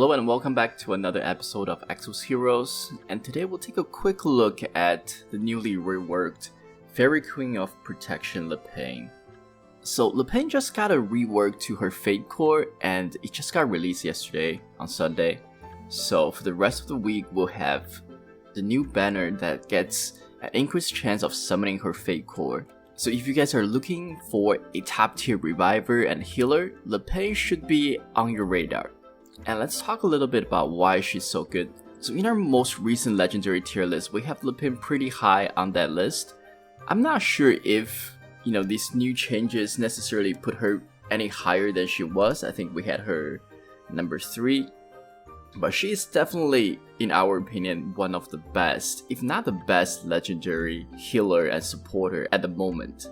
Hello and welcome back to another episode of Exos Heroes, and today we'll take a quick look at the newly reworked Fairy Queen of Protection Lepin. So Lepin just got a rework to her Fate Core and it just got released yesterday on Sunday. So for the rest of the week we'll have the new banner that gets an increased chance of summoning her Fate Core. So if you guys are looking for a top tier reviver and healer, Lepin should be on your radar. And let's talk a little bit about why she's so good. So in our most recent legendary tier list, we have Lepin pretty high on that list. I'm not sure if, these new changes necessarily put her any higher than she was. I think we had her number 3. But she is definitely, in our opinion, one of the best, if not the best legendary healer and supporter at the moment.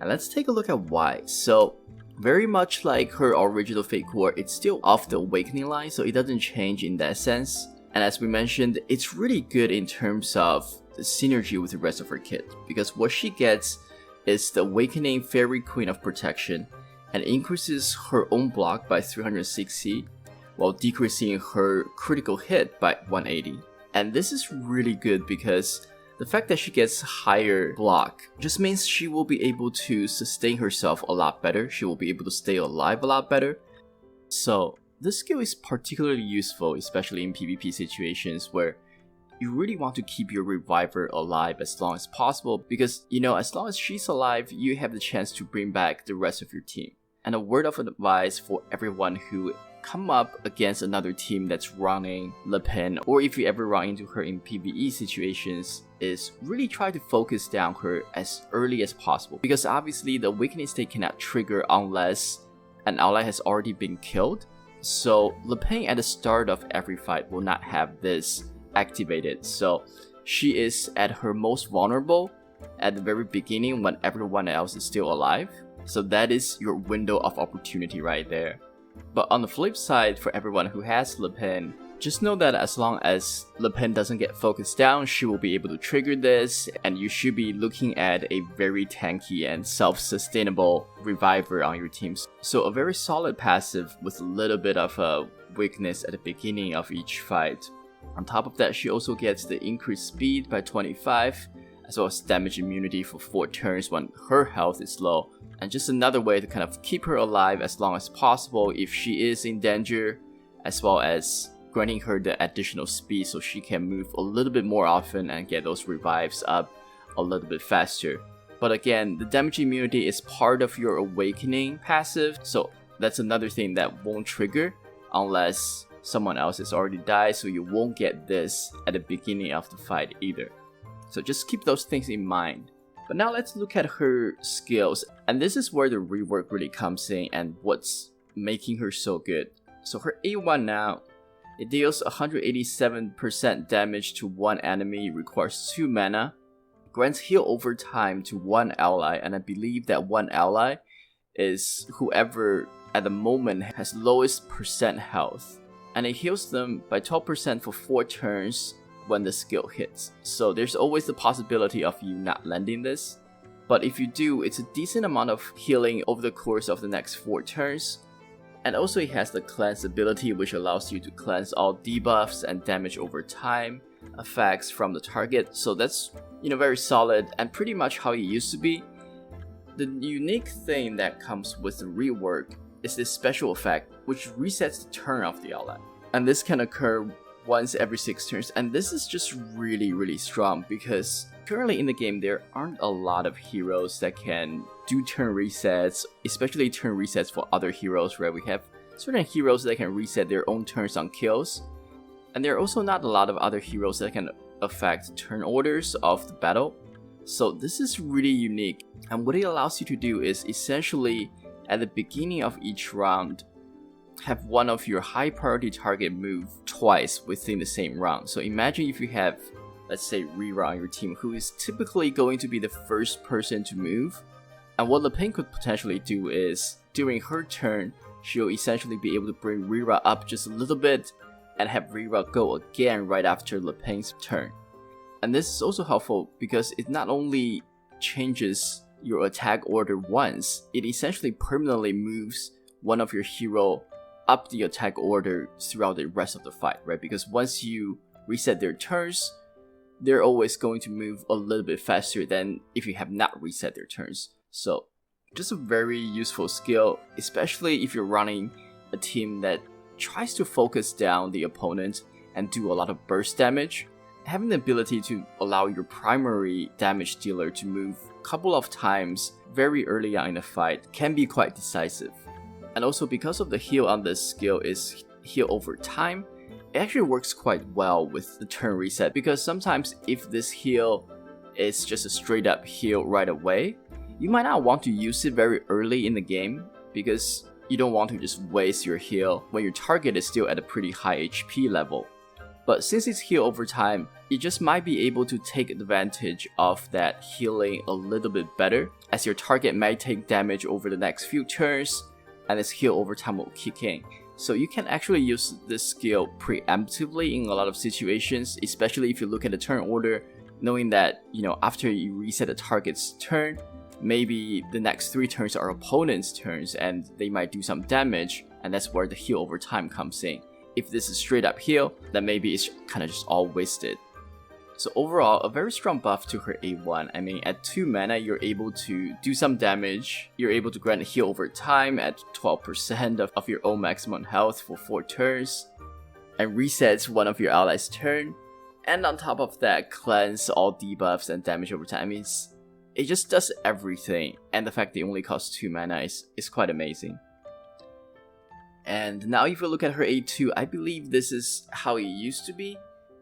And let's take a look at why. So very much like her original Fate Core, it's still off the Awakening line, so it doesn't change in that sense. And as we mentioned, it's really good in terms of the synergy with the rest of her kit, because what she gets is the Awakening Fairy Queen of Protection and increases her own block by 360 while decreasing her critical hit by 180. And this is really good because the fact that she gets higher block just means she will be able to sustain herself a lot better. She will be able to stay alive a lot better. So this skill is particularly useful, especially in PvP situations where you really want to keep your reviver alive as long as possible, because as long as she's alive, you have the chance to bring back the rest of your team. And a word of advice for everyone who come up against another team that's running Lepin, or if you ever run into her in PvE situations, is really try to focus down her as early as possible, because obviously the Awakening state cannot trigger unless an ally has already been killed. So Lepin at the start of every fight will not have this activated, so she is at her most vulnerable at the very beginning when everyone else is still alive. So that is your window of opportunity right there. But on the flip side, for everyone who has Lepin, just know that as long as Lepin doesn't get focused down, she will be able to trigger this, and you should be looking at a very tanky and self-sustainable reviver on your teams. So a very solid passive with a little bit of a weakness at the beginning of each fight. On top of that, she also gets the increased speed by 25, as well as damage immunity for 4 turns when her health is low. And just another way to kind of keep her alive as long as possible if she is in danger, as well as granting her the additional speed so she can move a little bit more often and get those revives up a little bit faster. But again, the damage immunity is part of your Awakening passive, so that's another thing that won't trigger unless someone else has already died, so you won't get this at the beginning of the fight either. So just keep those things in mind. But now let's look at her skills, and this is where the rework really comes in and what's making her so good. So her A1 now, it deals 187% damage to one enemy, requires 2 mana, grants heal over time to one ally, and I believe that one ally is whoever at the moment has lowest percent health. And it heals them by 12% for 4 turns when the skill hits. So there's always the possibility of you not landing this. But if you do, it's a decent amount of healing over the course of the next 4 turns. And also it has the cleanse ability, which allows you to cleanse all debuffs and damage over time effects from the target. So that's very solid and pretty much how it used to be. The unique thing that comes with the rework is this special effect, which resets the turn of the ally. And this can occur once every 6 turns, and this is just really strong because currently in the game there aren't a lot of heroes that can do turn resets, especially turn resets for other heroes, where we have certain heroes that can reset their own turns on kills, and there are also not a lot of other heroes that can affect turn orders of the battle. So this is really unique, and what it allows you to do is essentially at the beginning of each round have one of your high priority target move twice within the same round. So imagine if you have, let's say, Rira on your team, who is typically going to be the first person to move. And what Lepin could potentially do is, during her turn, she'll essentially be able to bring Rira up just a little bit and have Rira go again right after Lepin's turn. And this is also helpful because it not only changes your attack order once, it essentially permanently moves one of your hero up the attack order throughout the rest of the fight, right? Because once you reset their turns, they're always going to move a little bit faster than if you have not reset their turns. So just a very useful skill, especially if you're running a team that tries to focus down the opponent and do a lot of burst damage. Having the ability to allow your primary damage dealer to move a couple of times very early on in the fight can be quite decisive. And also because of the heal on this skill is heal over time, it actually works quite well with the turn reset, because sometimes if this heal is just a straight up heal right away, you might not want to use it very early in the game because you don't want to just waste your heal when your target is still at a pretty high HP level. But since it's heal over time, you just might be able to take advantage of that healing a little bit better, as your target might take damage over the next few turns and this heal over time will kick in. So you can actually use this skill preemptively in a lot of situations, especially if you look at the turn order, knowing that, after you reset a target's turn, maybe the next 3 turns are opponent's turns and they might do some damage, and that's where the heal over time comes in. If this is straight up heal, then maybe it's kind of just all wasted. So overall, a very strong buff to her A1. I mean, at 2 mana, you're able to do some damage. You're able to grant heal over time at 12% of your own maximum health for 4 turns, and resets one of your allies' turn. And on top of that, cleanse all debuffs and damage over time. I mean, it just does everything. And the fact that it only costs 2 mana is quite amazing. And now if you look at her A2, I believe this is how it used to be.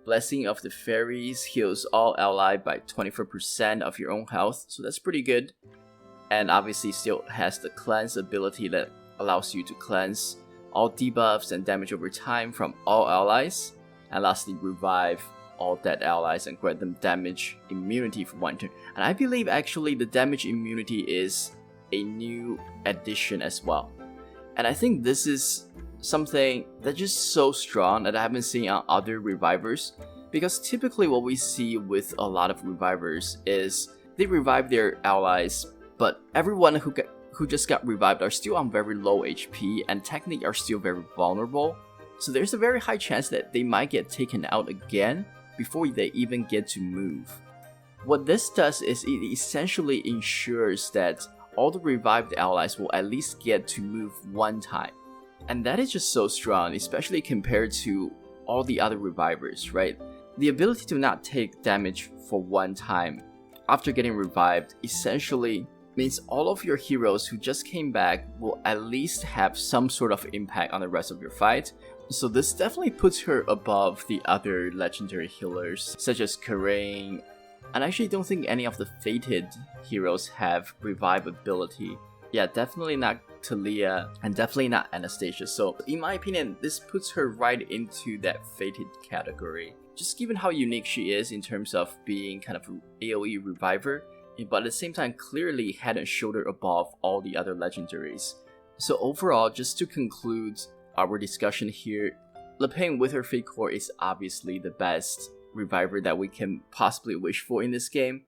Blessing of the Fairies heals all ally by 24% of your own health, so that's pretty good. And obviously still has the cleanse ability that allows you to cleanse all debuffs and damage over time from all allies. And lastly, revive all dead allies and grant them damage immunity for 1 turn. And I believe actually the damage immunity is a new addition as well. And I think this is something that's just so strong that I haven't seen on other revivers, because typically what we see with a lot of revivers is they revive their allies, but everyone who just got revived are still on very low HP and technically are still very vulnerable. So there's a very high chance that they might get taken out again before they even get to move. What this does is it essentially ensures that all the revived allies will at least get to move 1 time. And that is just so strong, especially compared to all the other revivers, right? The ability to not take damage for 1 time after getting revived essentially means all of your heroes who just came back will at least have some sort of impact on the rest of your fight. So this definitely puts her above the other legendary healers, such as Karain. And I actually don't think any of the fated heroes have revive ability. Yeah, definitely not Talia, and definitely not Anastasia. So in my opinion, this puts her right into that fated category. Just given how unique she is in terms of being kind of an AoE reviver, but at the same time clearly head and shoulder above all the other legendaries. So overall, just to conclude our discussion here, Lepin with her Fate Core is obviously the best reviver that we can possibly wish for in this game.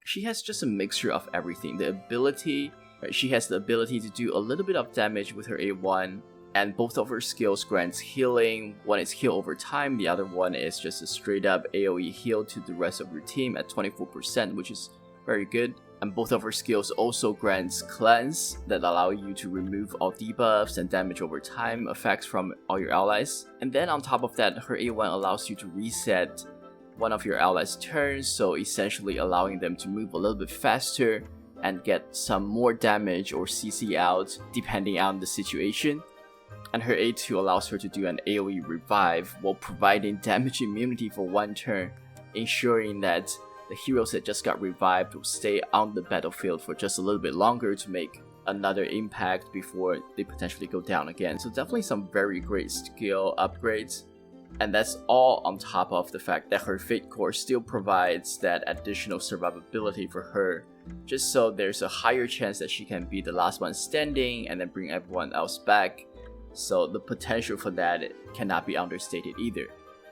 She has just a mixture of everything. The ability, right, she has the ability to do a little bit of damage with her A1, and both of her skills grants healing. One is heal over time, the other one is just a straight up AoE heal to the rest of your team at 24%, which is very good. And both of her skills also grants cleanse that allow you to remove all debuffs and damage over time effects from all your allies. And then on top of that, her A1 allows you to reset one of your allies' turns, so essentially allowing them to move a little bit faster and get some more damage or CC out depending on the situation. And her A2 allows her to do an AoE revive while providing damage immunity for 1 turn, ensuring that the heroes that just got revived will stay on the battlefield for just a little bit longer to make another impact before they potentially go down again. So definitely some very great skill upgrades. And that's all on top of the fact that her Fate Core still provides that additional survivability for her, just so there's a higher chance that she can be the last one standing and then bring everyone else back. So the potential for that cannot be understated either.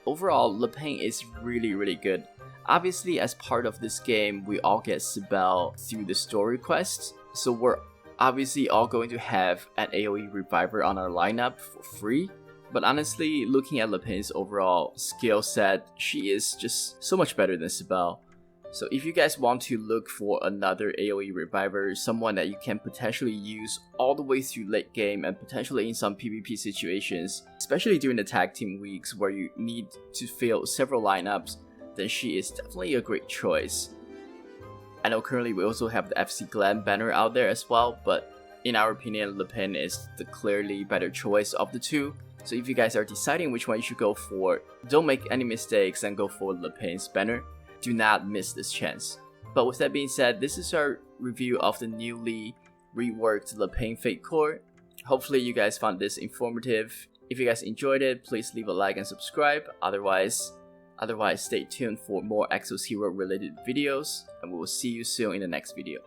Overall, Lepin is really good. Obviously, as part of this game, we all get Sibel through the story quests, so we're obviously all going to have an AoE reviver on our lineup for free. But honestly, looking at Lepin's overall skill set, she is just so much better than Sibel. So if you guys want to look for another AoE reviver, someone that you can potentially use all the way through late game and potentially in some PvP situations, especially during the tag team weeks where you need to fill several lineups, then she is definitely a great choice. I know currently we also have the FC Glen banner out there as well, but in our opinion, Lepin is the clearly better choice of the two. So if you guys are deciding which one you should go for, don't make any mistakes and go for Lepin's banner. Do not miss this chance. But with that being said, this is our review of the newly reworked Lepin Fate Core. Hopefully you guys found this informative. If you guys enjoyed it, please leave a like and subscribe. Otherwise stay tuned for more Exos Hero related videos, and we will see you soon in the next video.